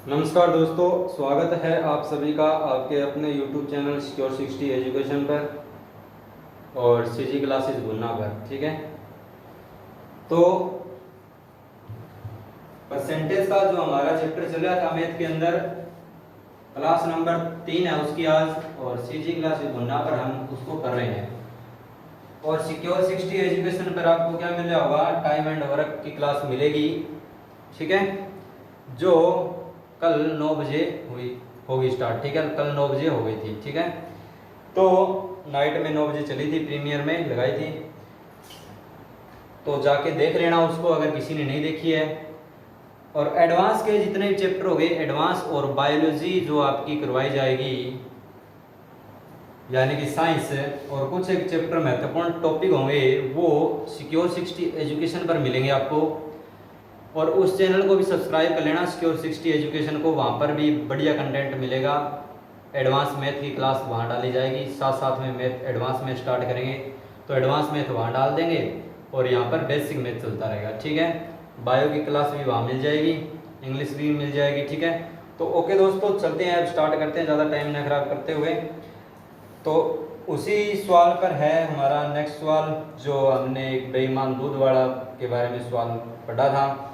नमस्कार दोस्तों, स्वागत है आप सभी का आपके अपने YouTube चैनल सिक्योर 60 एजुकेशन पर और सीजी क्लासेस भुन्ना पर। ठीक है, तो परसेंटेज का जो हमारा चैप्टर चल रहा था मैथ के अंदर, क्लास नंबर 3 है उसकी आज, और सीजी क्लासेस भुन्ना पर हम उसको कर रहे हैं। और सिक्योर 60 एजुकेशन पर आपको क्या मिल रहा होगा, टाइम एंड वर्क की क्लास मिलेगी। ठीक है, जो कल 9 बजे होगी स्टार्ट। ठीक है, कल 9 बजे हो गई थी। ठीक है, तो नाइट में 9 बजे चली थी, प्रीमियर में लगाई थी, तो जाके देख लेना उसको अगर किसी ने नहीं देखी है। और एडवांस के जितने भी चैप्टर हो गए, एडवांस और बायोलॉजी जो आपकी करवाई जाएगी, यानी कि साइंस, और कुछ एक चैप्टर महत्वपूर्ण टॉपिक होंगे वो सिक्योर 60 एजुकेशन पर मिलेंगे आपको। और उस चैनल को भी सब्सक्राइब कर लेना, सिक्योर 60 एजुकेशन को, वहाँ पर भी बढ़िया कंटेंट मिलेगा। एडवांस मैथ की क्लास वहाँ डाली जाएगी, साथ साथ में मैथ एडवांस में स्टार्ट करेंगे तो एडवांस मैथ वहाँ डाल देंगे, और यहाँ पर बेसिक मैथ चलता रहेगा। ठीक है, बायो की क्लास भी वहाँ मिल जाएगी, इंग्लिश भी मिल जाएगी। ठीक है, तो ओके दोस्तों, चलते हैं, अब स्टार्ट करते हैं, ज़्यादा टाइम ना खराब करते हुए। तो उसी सवाल पर है हमारा नेक्स्ट सवाल, जो हमने एक बेईमान दूध वाला के बारे में सवाल पढ़ा था।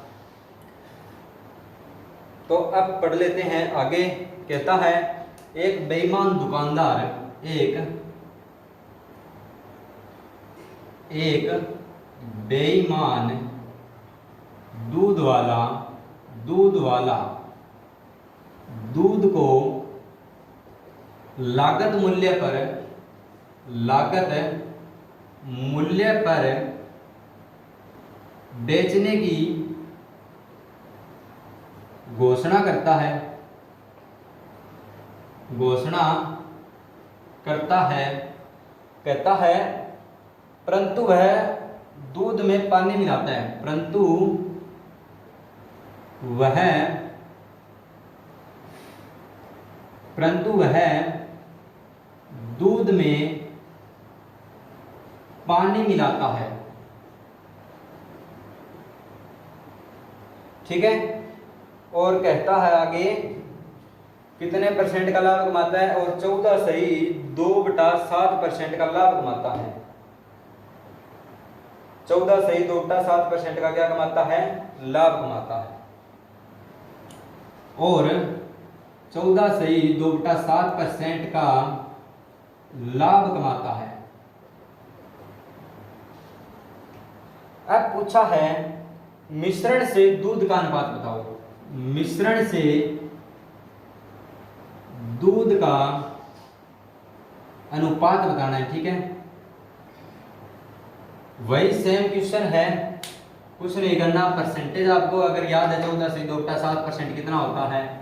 तो अब पढ़ लेते हैं आगे। कहता है, एक बेईमान दुकानदार एक बेईमान दूध वाला दूध को लागत मूल्य पर बेचने की घोषणा करता है। कहता है, परंतु वह दूध में पानी मिलाता है। परंतु वह दूध में पानी मिलाता है। ठीक है, और कहता है आगे कितने परसेंट का लाभ कमाता है, और 14.2/7% का लाभ कमाता है। 14.2/7% का क्या कमाता है, लाभ कमाता है। और 14.2/7% का लाभ कमाता है। अब पूछा है, मिश्रण से दूध का अनुपात बताओ। मिश्रण से दूध का अनुपात बताना है। ठीक है, वही सेम क्वेश्चन है, कुछ नहीं करना। परसेंटेज आपको अगर याद है, 14.2/7% कितना होता है,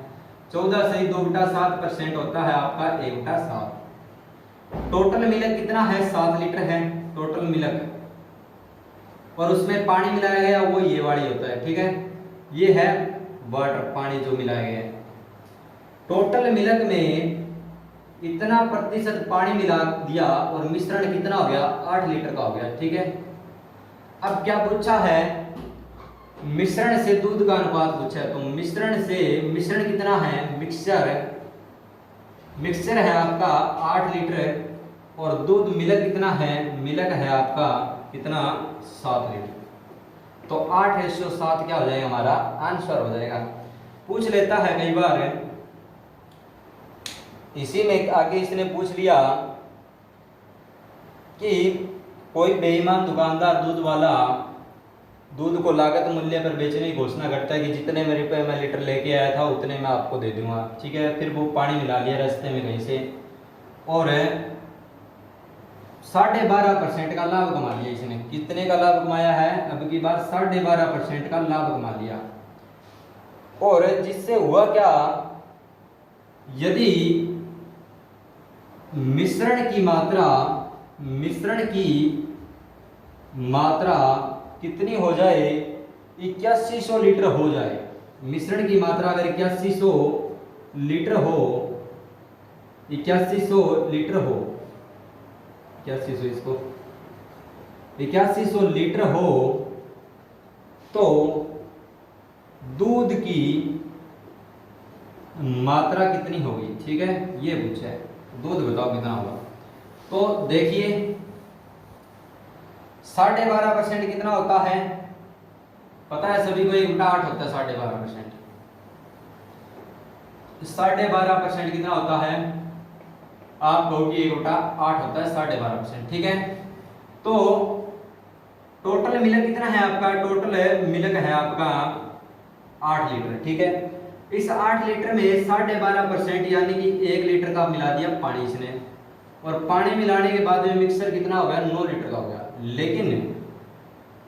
14.2/7% होता है आपका 1/7। टोटल मिल्क कितना है, 7 लीटर है टोटल मिल्क, और उसमें पानी मिलाया गया वो ये वाली होता है। ठीक है, ये है वाटर, पानी जो मिलाया गया है। टोटल मिल्क में इतना प्रतिशत पानी मिला दिया, और मिश्रण कितना हो गया, 8 लीटर का हो गया। ठीक है, अब क्या पूछा है, मिश्रण से दूध का अनुपात पूछा है। तो मिश्रण कितना है, मिक्सचर है आपका 8 लीटर, और दूध मिल्क कितना है, मिल्क है आपका कितना, 7 लीटर। तो 8:7 क्या हो जाएगा, हमारा आंसर हो जाएगा। पूछ लेता है कई बार, इसी में आगे इसने पूछ लिया कि कोई बेईमान दुकानदार दूध वाला दूध को लागत मूल्य पर बेचने की घोषणा करता है कि जितने में रुपए मैं लीटर लेके आया था उतने मैं आपको दे दूंगा। ठीक है, फिर वो पानी मिला लिया रास्ते में कहीं से, और 12.5% का लाभ कमा लिया इसने। कितने का लाभ कमाया है, अब की बार 12.5% का लाभ कमा लिया। और जिससे हुआ क्या, यदि मिश्रण की मात्रा कितनी हो जाए, 8100 लीटर हो जाए। मिश्रण की मात्रा अगर 8100 लीटर हो, 8100 लीटर हो, 8100 इसको 8100 लीटर हो, तो दूध की मात्रा कितनी होगी, ठीक है, ये पूछा है। दूध बताओ कितना होगा। तो देखिए 12.5% कितना होता है, पता है सभी को, 1/8 होता है 12.5%। 12.5% कितना होता है, आप कहोगे 1/8 होता है 12.5%, ठीक है। तो टोटल मिल्क कितना है आपका, टोटल मिल्क है आपका 8 लीटर, ठीक है। इस 8 लीटर में 12.5% यानी कि 1 लीटर का मिला दिया पानी इसने, और पानी मिलाने के बाद में मिक्सर कितना हो गया, 9 लीटर का हो गया। लेकिन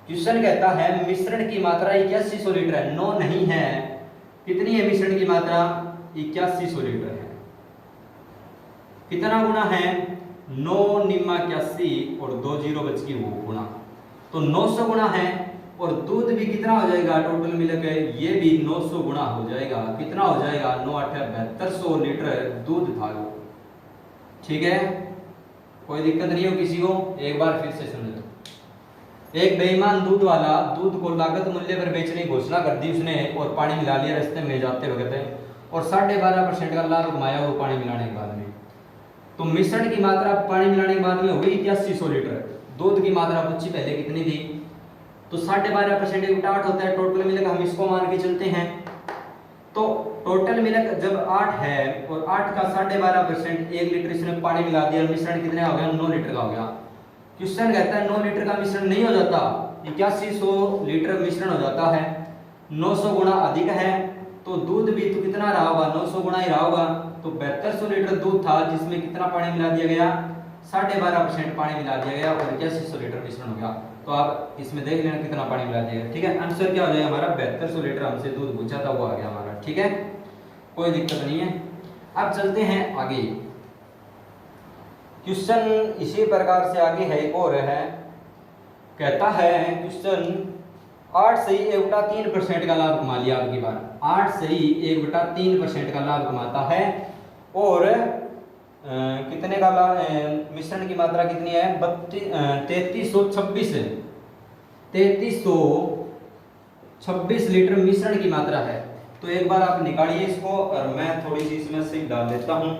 क्वेश्चन कहता है मिश्रण की मात्रा 8100 लीटर है, 9 नहीं है, कितनी है मिश्रण की मात्रा, 8100 लीटर है। कितना गुना है, 9 निम्मा 81 और 2 जीरो बच की वो गुना, तो 900 गुना है। और दूध भी कितना हो जाएगा, टोटल मिलकर ये भी 900 गुना हो जाएगा। कितना हो जाएगा, 9 8 7200 लीटर दूध था वो, ठीक है। कोई दिक्कत नहीं हो किसी को, एक बार फिर से समझ लो। एक बेईमान दूध वाला दूध को लागत मूल्य पर बेचने की घोषणा कर दी उसने, और पानी मिला लिया रास्ते में जाते वक्त, और 12.5% का लाभ कमाया वो पानी मिलाने के बाद में। तो मिश्रण की मात्रा पानी मिलाने के बाद में हो गई 8100 लीटर। दूध की मात्रा पूछी पहले कितनी थी, तो 12.5% 1/8 होता है टोटल मिल्क, हम इसको मान के चलते हैं। तो टोटल मिल्क जब 8 है और 8 का 12.5% 1 लीटर इसने पानी मिला दिया, मिश्रण कितने हो गया, 9 लीटर का हो गया। क्वेश्चन कहता है 9 लीटर का मिश्रण नहीं हो जाता, 8100 लीटर मिश्रण हो जाता है, 900 गुना अधिक है। तो दूध भी तो कितना रहा होगा, 900 गुना ही रहा होगा। तो 7200 लीटर दूध था जिसमें कितना पानी मिला दिया गया, 12.5% पानी मिला दिया गया, और 8100 लीटर मिश्रण हो गया। तो आप इसमें देख लेना कितना पानी मिला दिया गया, ठीक है। आंसर क्या हो जाएगा हमारा, 7200 लीटर हमसे दूध पूछा था वो आ गया हमारा, ठीक है, कोई दिक्कत नहीं है। अब चलते हैं आगे, क्वेश्चन इसी प्रकार से आगे है, एक और है। कहता है क्वेश्चन 8 से ही 1/3% का लाभ कमा लिया आपकी बार, 8 से ही 1/3% का लाभ कमाता है, और कितने का लाभ, मिश्रण की मात्रा कितनी है, 3326 लीटर मिश्रण की मात्रा है। तो एक बार आप निकालिए इसको, और मैं थोड़ी सी इसमें से डाल देता हूं।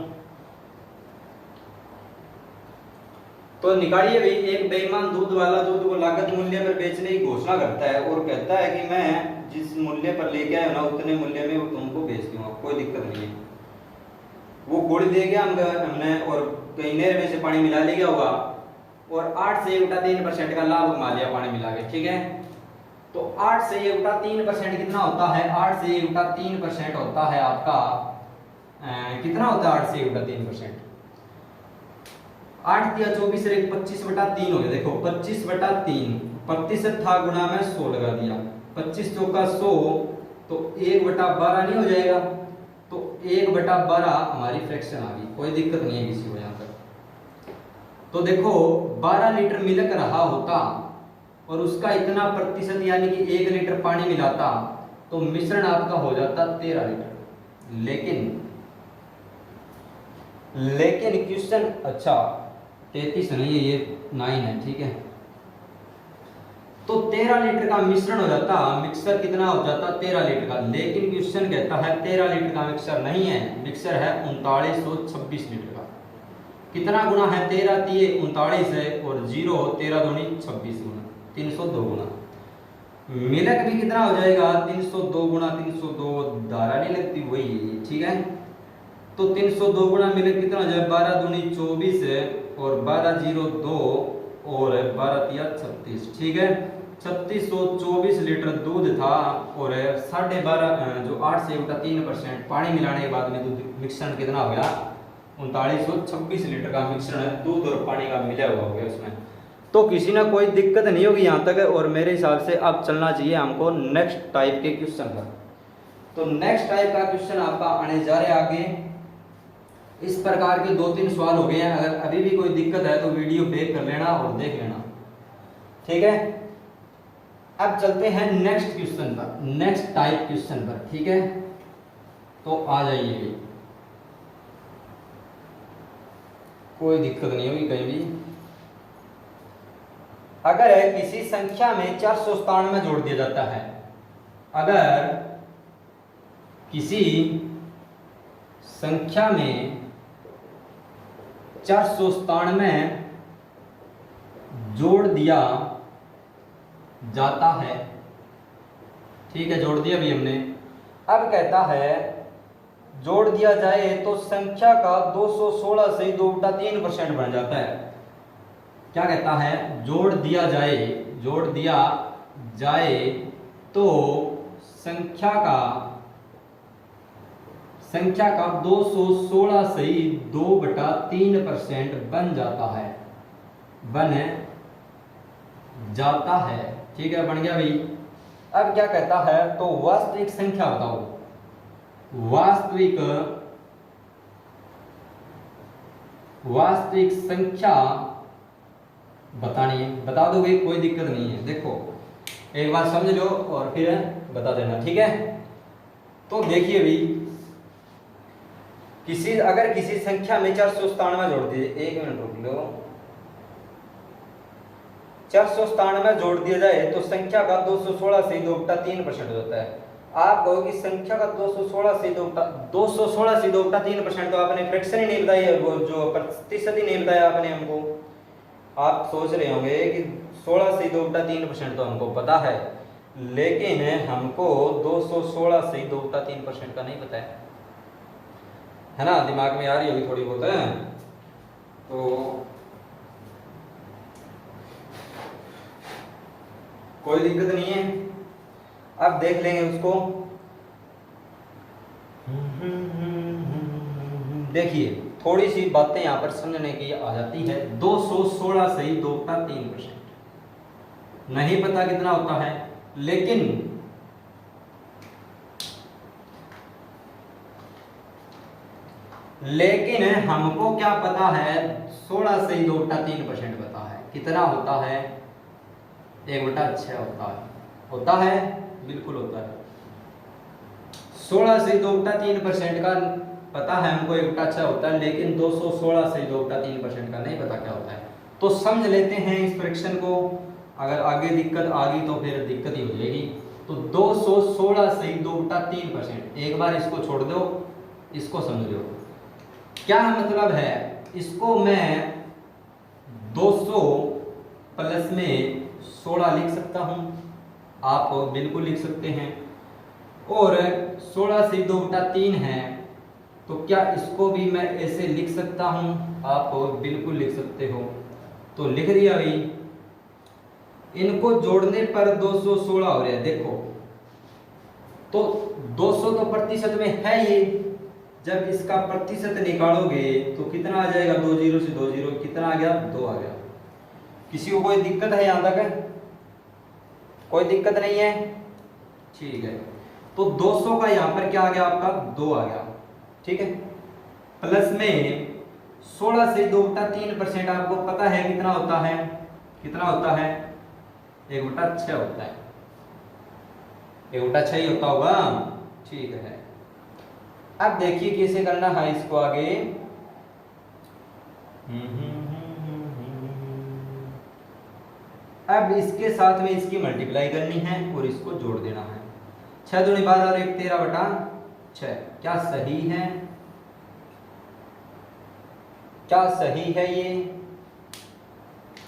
तो निकालिए भाई, एक बेईमान दूध वाला दूध को लागत मूल्य पर बेचने की घोषणा करता है, और कहता है कि मैं जिस मूल्य पर लेके आया ना उतने मूल्य में वो तुमको बेच दूंगा, कोई दिक्कत नहीं है। वो गुड़ दे गया हमने, और कंटेनर में से पानी मिला ले गया होगा, और 8 से 1/3% का लाभ कमा लिया पानी मिला के, ठीक है। तो 8 से 1/3% कितना होता है, 8 से 1/3% होता है आपका, कितना होता है 8 से 1/3%, 8 दिया 24 और 25/3 हो गया। देखो 25/3 प्रतिशत था, गुना में 100 लगा दिया, 25 चौका 100, तो 1/12 नहीं हो जाएगा, तो 1/12 हमारी फ्रैक्शन आ गई, कोई दिक्कत नहीं है किसी को यहाँ पर। तो देखो 12 लीटर मिल्क रहा होता और उसका इतना प्रतिशत यानी कि 1 लीटर पानी मिलाता, तो मिश्रण आपका हो जाता 13 लीटर। लेकिन क्वेश्चन, अच्छा 33 नहीं है, ये 9 है, ठीक है। तो 13 लीटर का मिश्रण हो जाता, मिक्सर कितना हो जाता, 13 लीटर का। लेकिन क्वेश्चन कहता है 13 लीटर का मिक्सर नहीं है, मिक्सर है 3926 लीटर का। कितना गुना है, 13 3 39 है, और 0 13 दूनी 26 गुना, 302 गुना। मिल्क भी कितना हो जाएगा, 302 गुना 302, धारा नहीं लगती वही, ठीक है। तो 302 गुना मिल्क कितना हो जाए, 12 दूनी 24 है, और 12 0 2, और 12 3 36, ठीक है। 3624 लीटर दूध था, और 12.5 जो 8 से 1/3% पानी मिलाने के बाद में दूध मिश्रण कितना हो गया, 3926 लीटर का मिश्रण है, दूध और पानी का मिला हुआ हो गया उसमें। तो किसी ना कोई दिक्कत नहीं होगी यहाँ तक, और मेरे हिसाब से अब चलना चाहिए हमको नेक्स्ट टाइप के क्वेश्चन पर। तो नेक्स्ट टाइप का क्वेश्चन आपका आने जा रहे आगे। इस प्रकार के 2-3 सवाल हो गए हैं, अगर अभी भी कोई दिक्कत है तो वीडियो बैक कर लेना और देख लेना, ठीक है। अब चलते हैं नेक्स्ट क्वेश्चन पर, नेक्स्ट टाइप क्वेश्चन पर, ठीक है। तो आ जाइए, कोई दिक्कत नहीं होगी कहीं भी। अगर किसी संख्या में 497 जोड़ दिया जाता है, अगर किसी संख्या में 497 जोड़ दिया जाता है, ठीक है, जोड़ दिया भी हमने। अब कहता है जोड़ दिया जाए तो संख्या का 216 से 2/3% बन जाता है। क्या कहता है? जोड़ दिया जाए तो संख्या का 216 से 2/3% बन जाता है, ठीक है, बन गया भाई। अब क्या कहता है? तो वास्तविक संख्या बताओ, वास्तविक संख्या बतानी है, बता दोगे, कोई दिक्कत नहीं है। देखो एक बार समझ लो और फिर बता देना, ठीक है। तो देखिए भाई, अगर किसी संख्या में 497 जोड़ दिए, 1 मिनट रुक लो, 497 जोड़ दिया जाए तो संख्या का 216 से 2/3% हो जाता है। आप कहोगे संख्या का 216 से 2/3% तो आपने फ्रैक्शन ही नहीं बताई है, वो जो प्रतिशत ही नहीं बताया आपने हमको। आप सोच रहे होंगे कि 16 से 2/3% तो हमको पता है, लेकिन हमको 216 से 2/3% का नहीं पता है ना, दिमाग में आ रही होगी थोड़ी बहुत है। तो कोई दिक्कत नहीं है, अब देख लेंगे उसको। देखिए थोड़ी सी बातें यहाँ पर समझने की आ जाती है। 216 से 2/3% नहीं पता कितना होता है, लेकिन हमको क्या पता है? 16 से 2/3% पता है। कितना होता है? 1/6 होता है, बिल्कुल होता है। 16 से 2/3% का पता है हमको, 1/6 होता है, लेकिन 216 से 2/3% का नहीं पता क्या होता है। तो समझ लेते हैं इस फ्रैक्शन को, अगर आगे दिक्कत आ गई तो फिर दिक्कत ही हो जाएगी। तो 216 से 2/3%, एक बार इसको छोड़ दो, इसको समझ लो क्या मतलब है। इसको मैं 200 प्लस में 16 लिख सकता हूं, आप बिल्कुल लिख सकते हैं। और 16 से 2/3 है, तो क्या इसको भी मैं ऐसे लिख सकता हूं? आप बिल्कुल लिख सकते हो। तो लिख दिया भाई। इनको जोड़ने पर 216 हो रहा है, देखो तो 200 तो प्रतिशत में है ये, जब इसका प्रतिशत निकालोगे तो कितना आ जाएगा? 2 0 से 2 0 कितना आ गया? 2 आ गया। किसी को कोई दिक्कत है यहां तक? कोई दिक्कत नहीं है, ठीक है। तो 200 का यहां पर क्या आ गया? आपका 2 आ गया, ठीक है। प्लस में 16 से 2/3% आपको पता है कितना होता है? कितना होता है? 1/6 होता है, 1/6 ही होता होगा, ठीक है। अब देखिए कैसे करना है इसको आगे। अब इसके साथ में इसकी मल्टीप्लाई करनी है और इसको जोड़ देना है। 6 दूनी 12 और 1 13/6। क्या सही है? क्या सही है ये?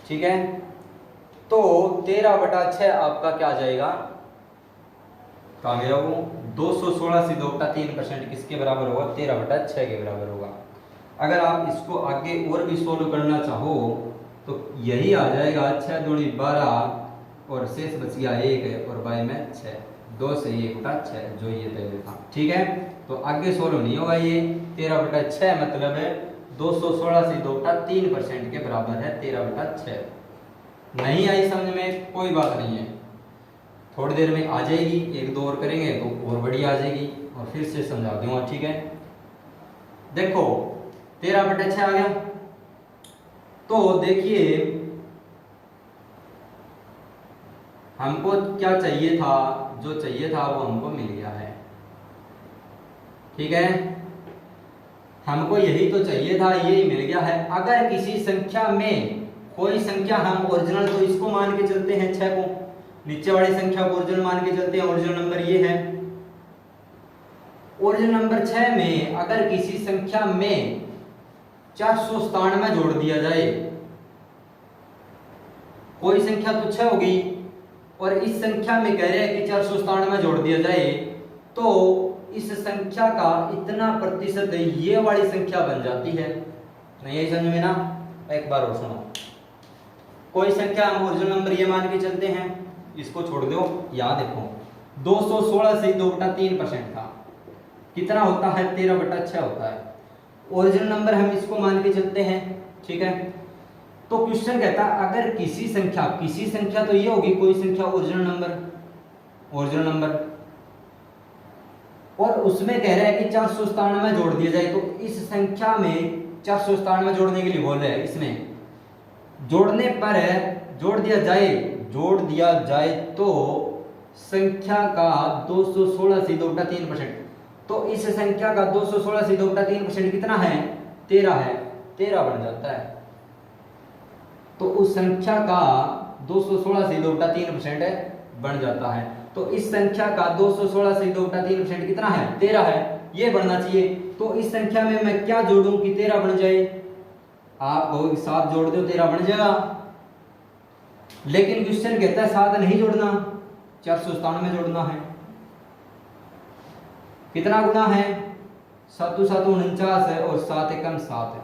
ठीक है। तो 13/6 आपका क्या आ जाएगा? कहाँ गया वो? 216 से 2/3% किसके बराबर होगा? 13/6 के बराबर होगा। अगर आप इसको आगे और भी सोल्व करना चाहो तो यही आ जाएगा। 6 दूनी 12 और शेष बच गया 1 और बाई में 6, 2 से 1/6 जो ये पहले था, ठीक है। तो आगे सोल्व नहीं होगा ये। 13/6 मतलब है 216 से 2/3% के बराबर है 13/6। नहीं आई समझ में? कोई बात नहीं है, थोड़ी देर में आ जाएगी, 1-2 और करेंगे तो और बढ़िया आ जाएगी और फिर से समझा दूंगा, ठीक है। देखो 13/6 आ गया। तो देखिए हमको क्या चाहिए था? जो चाहिए था वो हमको मिल गया है, ठीक है। हमको यही तो चाहिए था, यही मिल गया है। अगर किसी संख्या में कोई संख्या हम ओरिजिनल, तो इसको मान के चलते हैं 6 को, नीचे वाली संख्या को ओरिजिनल मान के चलते हैं। ओरिजिनल नंबर ये है ओरिजिनल नंबर 6 में अगर किसी संख्या में 497 जोड़ दिया जाए, कोई संख्या तो 6 होगी और इस संख्या में कह रहे हैं कि 497 जोड़ दिया जाए, तो इस संख्या का इतना प्रतिशत ये वाली संख्या बन जाती है। नहीं यही समझ में ना? एक बार और सुनो। कोई संख्या हम ओरिजिनल नंबर ये मान के चलते हैं, इसको छोड़ दो, यहाँ देखो 216 से 2/3% था, कितना होता है? 13/6 होता है। ओरिजिनल नंबर हम इसको मान के चलते हैं, ठीक है। तो क्वेश्चन कहता है अगर किसी संख्या तो ये होगी कोई संख्या ओरिजिनल नंबर और उसमें कह रहा है कि 497 जोड़ दिया जाए, तो इस संख्या में 497 जोड़ने के लिए बोल रहे हैं, इसमें जोड़ने पर जोड़ दिया जाए तो संख्या का 216 से 2/3%, तो इस संख्या का 216 से 2/3% कितना है? 13 है, 13 बन जाता है। तो उस संख्या का 216 से 2/3% बन जाता है। तो इस संख्या का 216 से 2/3% कितना है? 13 है, ये बनना चाहिए। तो इस संख्या में मैं क्या जोड़ूं कि 13 बन जाए? आप कहोगे 7 जोड़ दो 13 बन जाएगा, लेकिन क्वेश्चन कहता है 7 नहीं जोड़ना, 497 जोड़ना है। कितना गुना है? 7 7 49 है और 7 एकम 7 है।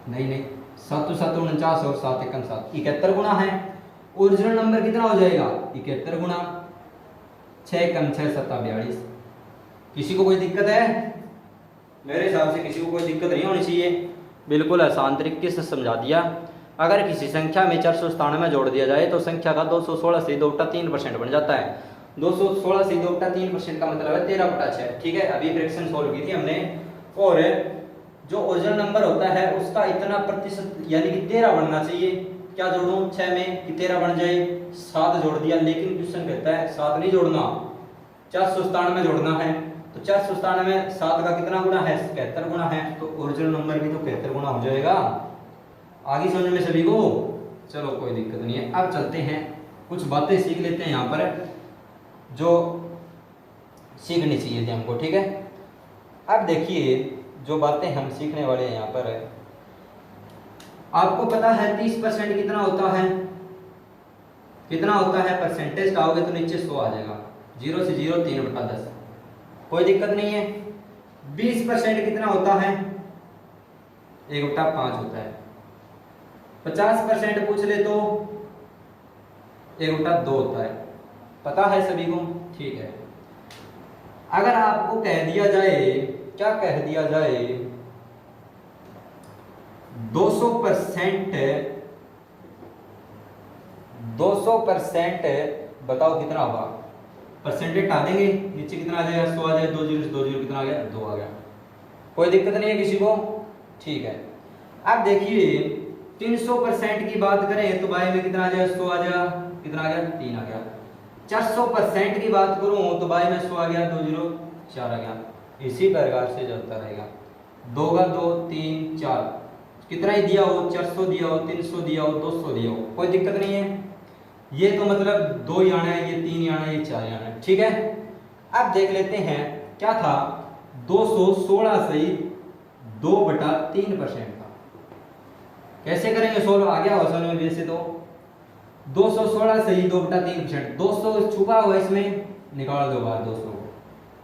नहीं 7 7 49 और 7 एकम 7, 71 गुना है। ओरिजिनल नंबर कितना हो जाएगा? 71 गुना 6 एकम 6 7 42। किसी को कोई दिक्कत है? मेरे हिसाब से किसी को कोई दिक्कत नहीं होनी चाहिए, बिल्कुल आसान तरीके से समझा दिया। अगर किसी संख्या में 497 जोड़ दिया जाए तो संख्या का 216 से 2/3% बन जाता है। 216 से 2/3% का मतलब है 13/6, ठीक है। अभी फ्रैक्शन सॉल्व की थी हमने, और जो ओरिजिनल नंबर होता है उसका इतना प्रतिशत यानी कि 13 बनना चाहिए। क्या जोड़ूं 6 में कि 13 बन जाए? 7 जोड़ दिया, लेकिन क्वेश्चन कहता है 7 नहीं जोड़ना, 497 जोड़ना है। तो 497 में 7 का कितना गुना है? 71 गुना है। तो ओरिजिनल नंबर भी तो 71 गुना हो जाएगा। आगे समझ में सभी को? चलो कोई दिक्कत नहीं है। अब चलते हैं, कुछ बातें सीख लेते हैं यहाँ पर जो सीखनी चाहिए थी हमको, ठीक है। अब देखिए जो बातें हम सीखने वाले हैं यहाँ पर, आपको पता है 30% कितना होता है? कितना होता है? परसेंटेज का आओगे तो नीचे 100 आ जाएगा, 0 से 0 3/10, कोई दिक्कत नहीं है। 20% कितना होता है? 1/5 होता है। 50% पूछ ले तो 1/2 होता है। पता है सभी को? ठीक है। अगर आपको कह दिया जाए, क्या कह दिया जाए, 200% बताओ कितना होगा? परसेंटेज हटा देंगे, नीचे कितना आ जाएगा? 100 आ जाए, 2 0 से 2 0 कितना आ गया? 2 आ गया। कोई दिक्कत नहीं है किसी को? ठीक है। अब देखिए 300% की बात करें तो बाई में कितना आ जाएगा? 100 आ जाएगा, कितना आ गया? 3 आ गया। 400% की बात करूं तो बाई में 100 आ गया, 2 0 4 आ गया। इसी प्रकार से चलता रहेगा। 2 का 2 3 4, कितना ही दिया हो, 400 दिया हो, 300 दिया हो, 200 दिया हो, कोई दिक्कत नहीं है। ये तो मतलब 2 ही आना है, ये 3 ही आना है, ये 4 ही आना है, ठीक है। अब देख लेते हैं क्या था? 216 से 2/3% था। कैसे करेंगे सोल्व? आ गया हो समझ में? वैसे तो 216 से ही 2/3%, 200 छुपा हुआ इसमें, निकाल दो बाहर 200,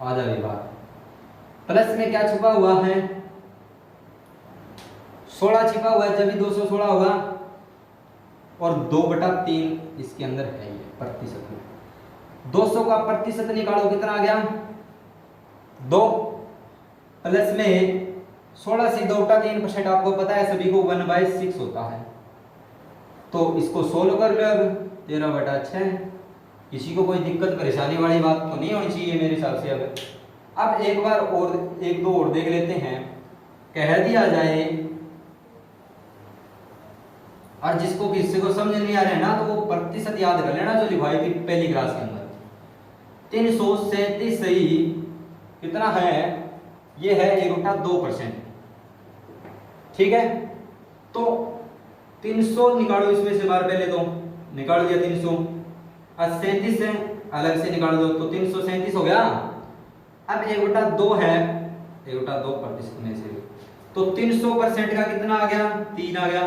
आ जाए बाहर। प्लस में क्या छुपा हुआ है? 16 छिपा हुआ है, जब भी 216 होगा, और 2/3 इसके अंदर है ये प्रतिशत में। 200 का प्रतिशत निकालो, कितना आ गया? 2, प्लस में 16 से 2/3% आपको पता है सभी को 1/6 होता है। तो इसको सोल्व कर लो। अब 13/6। किसी को कोई दिक्कत परेशानी वाली बात तो नहीं होनी चाहिए मेरे हिसाब से। अब एक बार और 1-2 और देख लेते हैं। कह दिया जाए, और जिसको किसी को समझ नहीं आ रहा है ना, तो वो प्रतिशत याद कर लेना जो लिखवाई थी पहली क्लास के अंदर। 337 सही कितना है? ये है 1/2%, ठीक है। तो 300 निकालो इसमें से बाहर, पहले तो निकाल दिया 300, और 37 से अलग से निकाल दो तो 337 हो गया। अब 1/2 है, 1/2% में से तो 300% का कितना आ गया, 3 आ गया।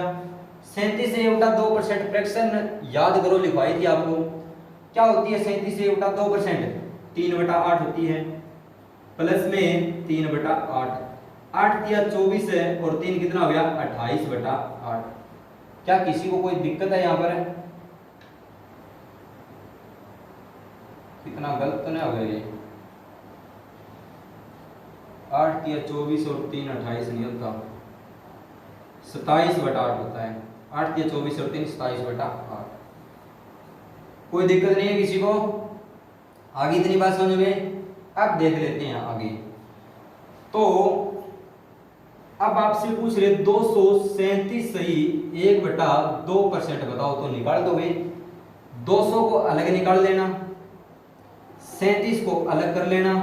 37 से 1/2% फ्रैक्शन याद करो, लिखवाई थी आपको, क्या होती है 37 से 1/2%, 3/8 होती है, प्लस में 3/8, 8 दिया 24 है और 3 कितना हो गया 28/8। क्या किसी को कोई दिक्कत है यहाँ पर, कितना गलत तो नहीं हो गया ये, 8 दिया 24 और 3 28 नहीं होता, 27/8 होता है, 8 दिया 24 और 3 27/8। कोई दिक्कत नहीं है किसी को, आगे इतनी बात समझ में। अब देख लेते हैं आगे। तो अब आपसे पूछ रहे 237 सही 1/2% बताओ, तो निकाल दोगे। 200 को अलग निकाल लेना, 37 को अलग कर लेना,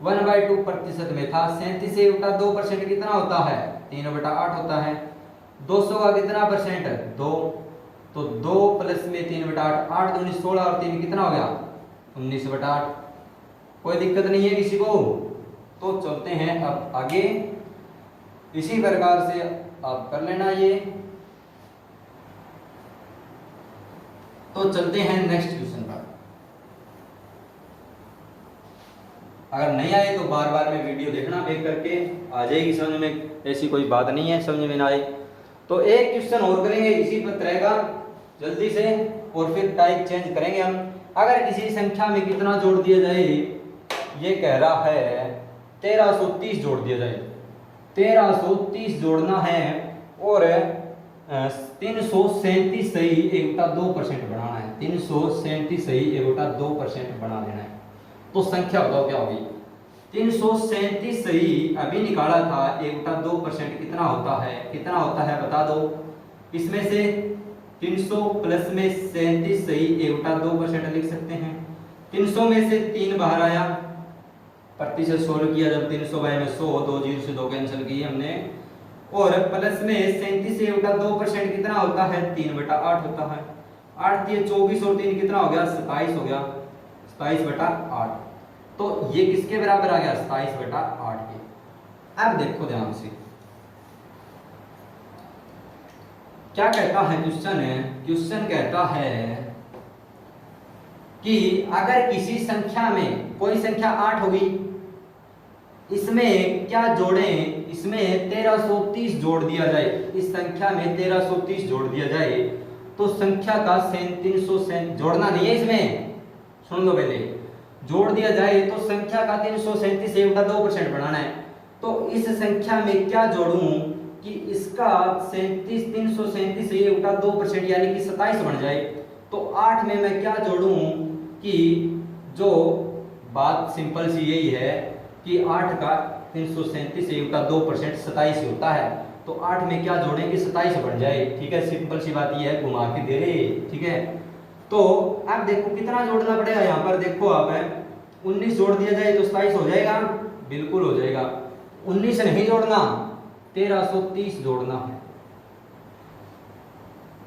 1/2% में था, 37 से 1/2% कितना होता है 3/8 होता है। 200 का कितना परसेंट, 2, तो 2 प्लस में 3/8, 8 दूनी 16 और 3 कितना हो गया 19/8। कोई दिक्कत नहीं है किसी को, तो चलते हैं अब आगे। इसी प्रकार से आप कर लेना ये। तो चलते हैं नेक्स्ट क्वेश्चन पर। अगर नहीं आए तो बार बार में वीडियो देखना बैक करके, आ जाएगी समझ में, ऐसी कोई बात नहीं है समझ में ना आए तो एक क्वेश्चन और करेंगे इसी पर रहेगा जल्दी से, और फिर टाइप चेंज करेंगे हम। अगर किसी संख्या में कितना जोड़ दिया जाए, ये कह रहा है 1330 जोड़ दिया जाए, 1330 जोड़ना है और 337 सही 1/2% बनाना है, 337 सही 1/2% बना देना है। तो संख्या बताओ क्या होगी, 337 सही अभी निकाला था 1/2% कितना होता है, कितना होता है बता दो। इसमें से 300 प्लस में 37 सही 1/2% लिख सकते हैं। 300 में से 3 बाहर आया, प्रतिशत सोल्व किया जब 300 बाय में 100, 2 जीरो से 2 कैंसिल किए हमने, और प्लस में 37 से 1/2% कितना होता है 3/8 होता है। 8 दिए 24 और 3 कितना हो गया 27 हो गया, 27/8। तो ये किसके बराबर आ गया 27/8 के। अब देखो ध्यान से क्या कहता है क्वेश्चन, क्वेश्चन कहता है कि अगर किसी संख्या में, कोई संख्या 8 होगी, इसमें क्या जोड़ें, इसमें 1330 जोड़ दिया जाए, इस संख्या में 1330 जोड़ दिया जाए तो संख्या का 337 जोड़ना नहीं है, इसमें सुन लो पहले, जोड़ दिया जाए तो संख्या का 337 से 1/2% बनाना है। तो इस संख्या में क्या जोड़ूं कि इसका 337 से 1/2% यानी कि 27 बन जाए। तो 8 में मैं क्या जोड़ूं कि जो बात सिंपल सी यही है कि 8 का 337 से 1/2% 27 होता है। तो 8 में क्या जोड़ेंगे 27 बन जाए, ठीक है, सिंपल सी बात ये है, घुमा के दे रहे, ठीक है। तो अब देखो कितना जोड़ना पड़ेगा, यहाँ पर देखो आप 19 जोड़ दिया जाए तो 27 हो जाएगा, बिल्कुल हो जाएगा। 19 नहीं जोड़ना, 1330 जोड़ना है।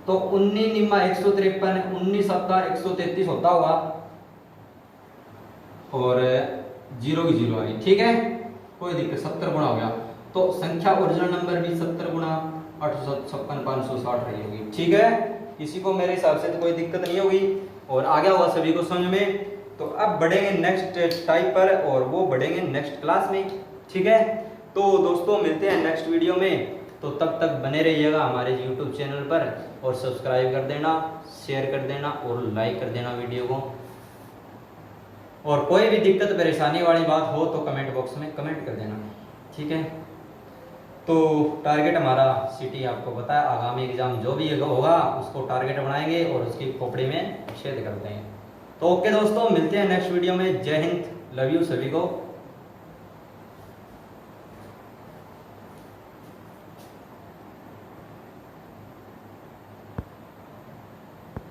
तो 19 निम्मा 153, 19 सत्ता 133 होता होगा और 0 की 0 आई, ठीक है, कोई दिक्कत, 70 गुना हो गया। तो संख्या ओरिजिनल नंबर भी 70 गुना 856 560 रही होगी, ठीक है। किसी को मेरे हिसाब से तो कोई दिक्कत नहीं होगी और आ गया होगा सभी को समझ में। तो अब बढ़ेंगे नेक्स्ट टाइप पर और वो बढ़ेंगे नेक्स्ट क्लास में, ठीक है। तो दोस्तों मिलते हैं नेक्स्ट वीडियो में, तो तब तक बने रहिएगा हमारे यूट्यूब चैनल पर और सब्सक्राइब कर देना, शेयर कर देना और लाइक कर देना वीडियो को। और कोई भी दिक्कत परेशानी वाली बात हो तो कमेंट बॉक्स में कमेंट कर देना, ठीक है। तो टारगेट हमारा सिटी आपको पता है, आगामी एग्जाम जो भी होगा उसको टारगेट बनाएंगे और उसकी खोपड़ी में छेद कर देंगे। तो ओके दोस्तों, मिलते हैं नेक्स्ट वीडियो में। जय हिंद, लव यू सभी को।